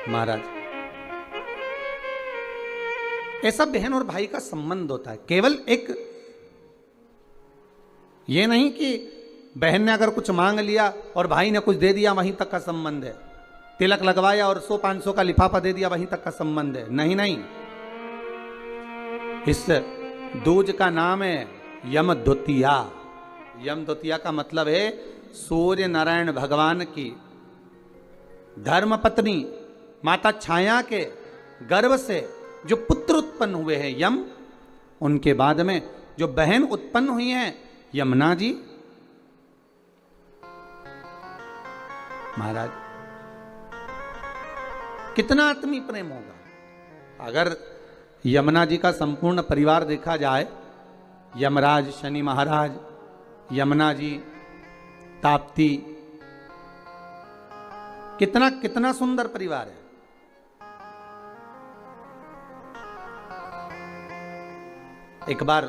महाराज, ऐसा बहन और भाई का संबंध होता है। केवल एक ये नहीं कि बहन ने अगर कुछ मांग लिया और भाई ने कुछ दे दिया वहीं तक का संबंध है, तिलक लगवाया और 100-500 का लिफाफा दे दिया वहीं तक का संबंध है। नहीं नहीं, इस दूज का नाम है यम द्वितीया। यम द्वितीया का मतलब है सूर्य नारायण भगवान की धर्म पत्नी माता छाया के गर्भ से जो पुत्र उत्पन्न हुए हैं यम, उनके बाद में जो बहन उत्पन्न हुई हैं यमुना जी। महाराज, कितना आत्मीय प्रेम होगा अगर यमुना जी का संपूर्ण परिवार देखा जाए। यमराज, शनि महाराज, यमुना जी, ताप्ती, कितना कितना सुंदर परिवार है। एक बार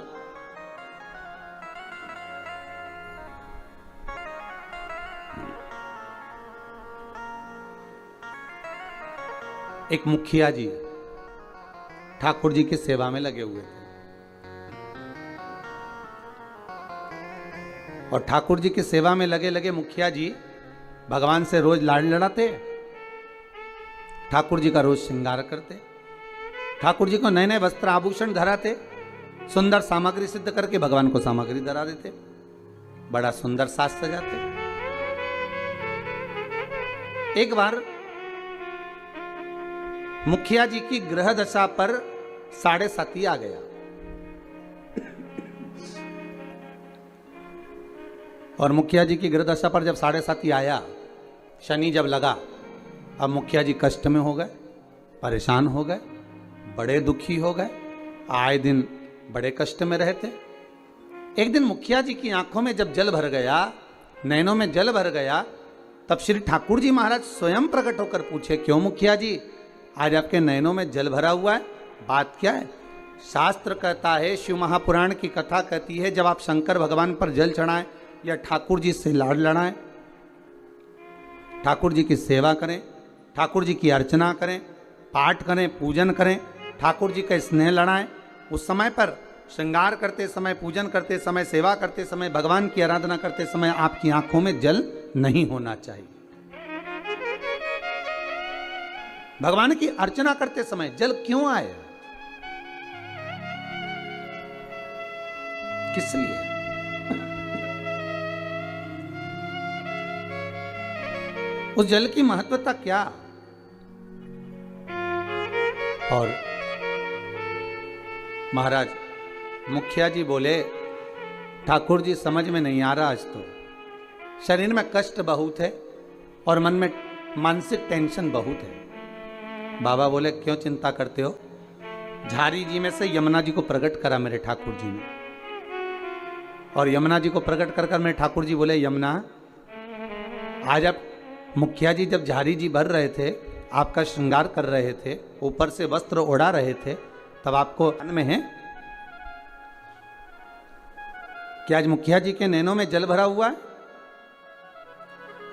एक मुखिया जी ठाकुर जी की सेवा में लगे हुए थे और ठाकुर जी की सेवा में लगे लगे मुखिया जी भगवान से रोज लाड़ लड़ाते, ठाकुर जी का रोज श्रृंगार करते, ठाकुर जी को नए नए वस्त्र आभूषण धराते, सुंदर सामग्री सिद्ध करके भगवान को सामग्री धरा देते, बड़ा सुंदर साज सजाते। एक बार मुखिया जी की ग्रह दशा पर 7.5 आ गया और मुखिया जी की ग्रह दशा पर जब 7.5 आया, शनि जब लगा, अब मुखिया जी कष्ट में हो गए, परेशान हो गए, बड़े दुखी हो गए, आए दिन बड़े कष्ट में रहते। एक दिन मुखिया जी की आंखों में जब जल भर गया, नैनों में जल भर गया, तब श्री ठाकुर जी महाराज स्वयं प्रकट होकर पूछे, क्यों मुखिया जी आज आपके नैनों में जल भरा हुआ है, बात क्या है? शास्त्र कहता है, शिव महापुराण की कथा कहती है, जब आप शंकर भगवान पर जल चढ़ाएं या ठाकुर जी से लाड़ लड़ाएं, ठाकुर जी की सेवा करें, ठाकुर जी की अर्चना करें, पाठ करें, पूजन करें, ठाकुर जी का स्नेह लड़ाएं, उस समय पर श्रृंगार करते समय, पूजन करते समय, सेवा करते समय, भगवान की आराधना करते समय आपकी आंखों में जल नहीं होना चाहिए। भगवान की अर्चना करते समय जल क्यों आए, किस लिए? उस जल की महत्वता क्या? और महाराज मुखिया जी बोले, ठाकुर जी समझ में नहीं आ रहा, आज तो शरीर में कष्ट बहुत है और मन में मानसिक टेंशन बहुत है। बाबा बोले, क्यों चिंता करते हो? झारी जी में से यमुना जी को प्रकट करा मेरे ठाकुर जी ने, और यमुना जी को प्रकट कर कर मेरे ठाकुर जी बोले, यमुना आज आप मुखिया जी जब झारी जी भर रहे थे, आपका श्रृंगार कर रहे थे, ऊपर से वस्त्र ओढ़ा रहे थे, तब आपको मन में है कि आज मुखिया जी के नैनों में जल भरा हुआ है?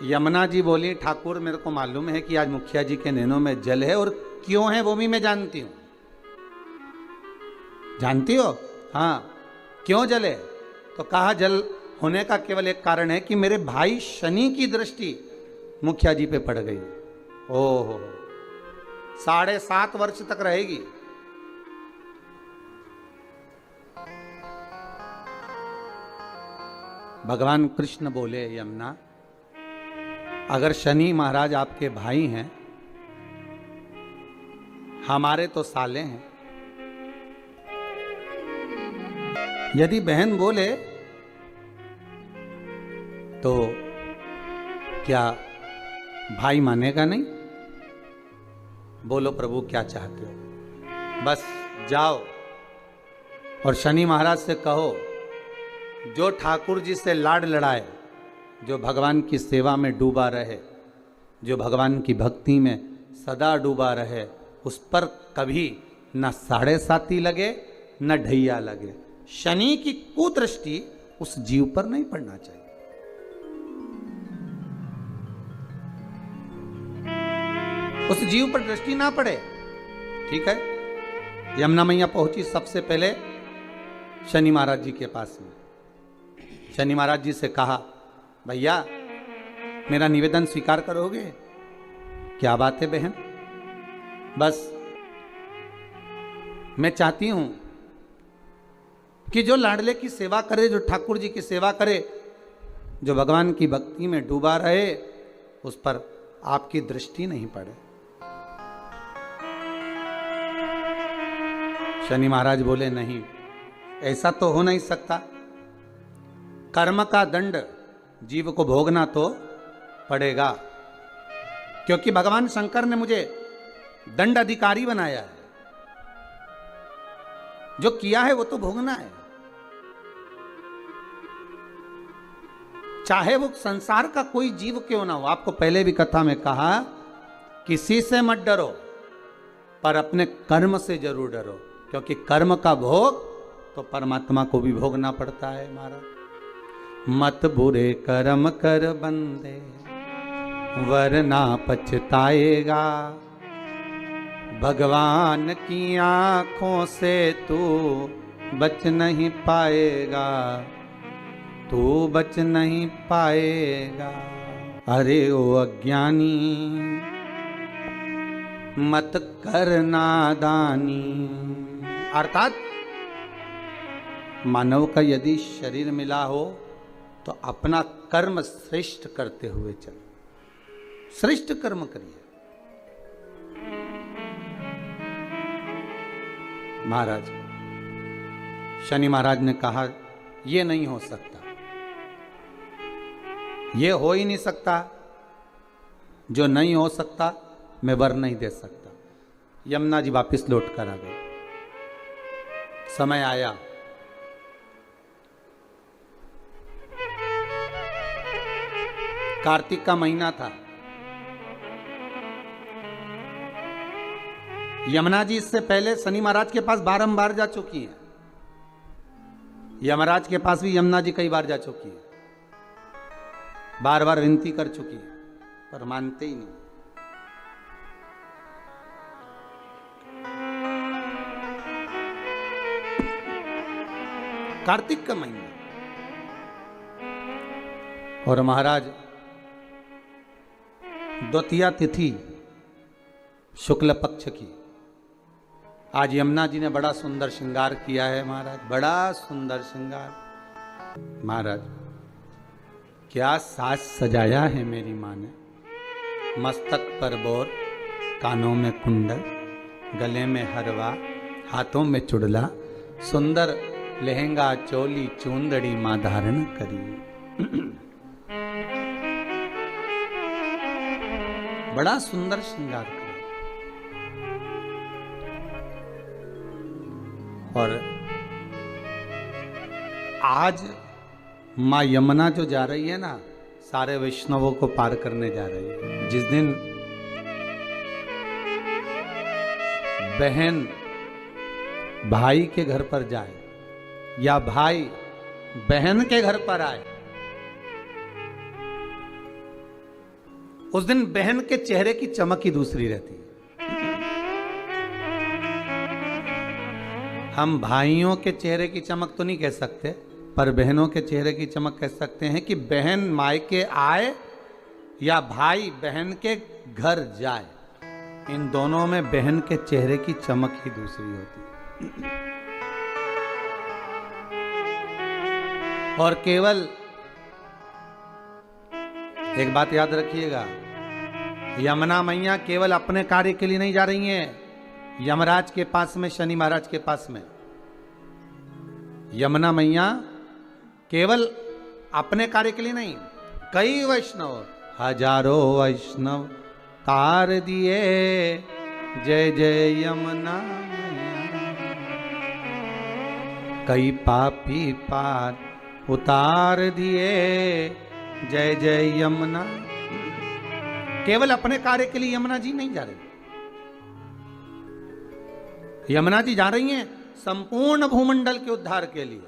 यमुना जी बोली, ठाकुर मेरे को मालूम है कि आज मुखिया जी के नैनों में जल है, और क्यों है वो भी मैं जानती हूं। जानती हो? हाँ। क्यों जल है? तो कहा, जल होने का केवल एक कारण है कि मेरे भाई शनि की दृष्टि मुखिया जी पे पड़ गई। ओहो, 7.5 वर्ष तक रहेगी। भगवान कृष्ण बोले, यमुना अगर शनि महाराज आपके भाई हैं, हमारे तो साले हैं, यदि बहन बोले तो क्या भाई मानेगा नहीं? बोलो प्रभु क्या चाहते हो? बस जाओ और शनि महाराज से कहो, जो ठाकुर जी से लाड़ लड़ाए, जो भगवान की सेवा में डूबा रहे, जो भगवान की भक्ति में सदा डूबा रहे, उस पर कभी न 7.5 लगे न ढैया लगे। शनि की कुदृष्टि उस जीव पर नहीं पड़ना चाहिए। उस जीव पर दृष्टि ना पड़े। ठीक है, यमुना मैया पहुंची सबसे पहले शनि महाराज जी के पास में। शनि महाराज जी से कहा, भैया मेरा निवेदन स्वीकार करोगे? क्या बात है बहन? बस मैं चाहती हूं कि जो लाडले की सेवा करे, जो ठाकुर जी की सेवा करे, जो भगवान की भक्ति में डूबा रहे, उस पर आपकी दृष्टि नहीं पड़े। शनि महाराज बोले, नहीं, ऐसा तो हो नहीं सकता। कर्म का दंड जीव को भोगना तो पड़ेगा, क्योंकि भगवान शंकर ने मुझे दंड अधिकारी बनाया है। जो किया है वो तो भोगना है, चाहे वो संसार का कोई जीव क्यों ना हो। आपको पहले भी कथा में कहा, किसी से मत डरो, पर अपने कर्म से जरूर डरो, क्योंकि कर्म का भोग तो परमात्मा को भी भोगना पड़ता है। महाराज, मत बुरे कर्म कर बंदे, वरना पछताएगा। भगवान की आंखों से तू बच नहीं पाएगा, तू बच नहीं पाएगा। अरे ओ अज्ञानी, मत कर नादानी। अर्थात मानव का यदि शरीर मिला हो तो अपना कर्म श्रेष्ठ करते हुए चलो, श्रेष्ठ कर्म करिए। महाराज, शनि महाराज ने कहा, यह नहीं हो सकता, ये हो ही नहीं सकता। जो नहीं हो सकता मैं वर नहीं दे सकता। यमुना जी वापिस लौट कर आ गए। समय आया, कार्तिक का महीना था। यमुना जी इससे पहले शनि महाराज के पास बारंबार जा चुकी हैं। यमराज के पास भी यमुना जी कई बार जा चुकी है, बार बार विनती कर चुकी है, पर मानते ही नहीं। कार्तिक का महीना और महाराज द्वितीया तिथि शुक्ल पक्ष की। आज यमुना जी ने बड़ा सुंदर श्रृंगार किया है महाराज, बड़ा सुंदर श्रृंगार। महाराज क्या साज सजाया है मेरी माँ ने। मस्तक पर बोर, कानों में कुंडल, गले में हरवा, हाथों में चुड़ला, सुंदर लहंगा चोली चूंदड़ी माँ धारण करी। बड़ा सुंदर श्रृंगार किया। और आज माँ यमुना जो जा रही है ना, सारे वैष्णवों को पार करने जा रही है। जिस दिन बहन भाई के घर पर जाए या भाई बहन के घर पर आए, उस दिन बहन के चेहरे की चमक ही दूसरी रहती है। हम भाइयों के चेहरे की चमक तो नहीं कह सकते, पर बहनों के चेहरे की चमक कह सकते हैं कि बहन मायके आए या भाई बहन के घर जाए, इन दोनों में बहन के चेहरे की चमक ही दूसरी होती है। और केवल एक बात याद रखिएगा, यमुना मैया केवल अपने कार्य के लिए नहीं जा रही हैं यमराज के पास में, शनि महाराज के पास में। यमुना मैया केवल अपने कार्य के लिए नहीं, कई वैष्णव, हजारों वैष्णव तार दिए, जय जय यमुना मैया। कई पापी पार उतार दिए, जय जय यमुना। केवल अपने कार्य के लिए यमुना जी नहीं जा रही, यमुना जी जा रही हैं संपूर्ण भूमंडल के उद्धार के लिए।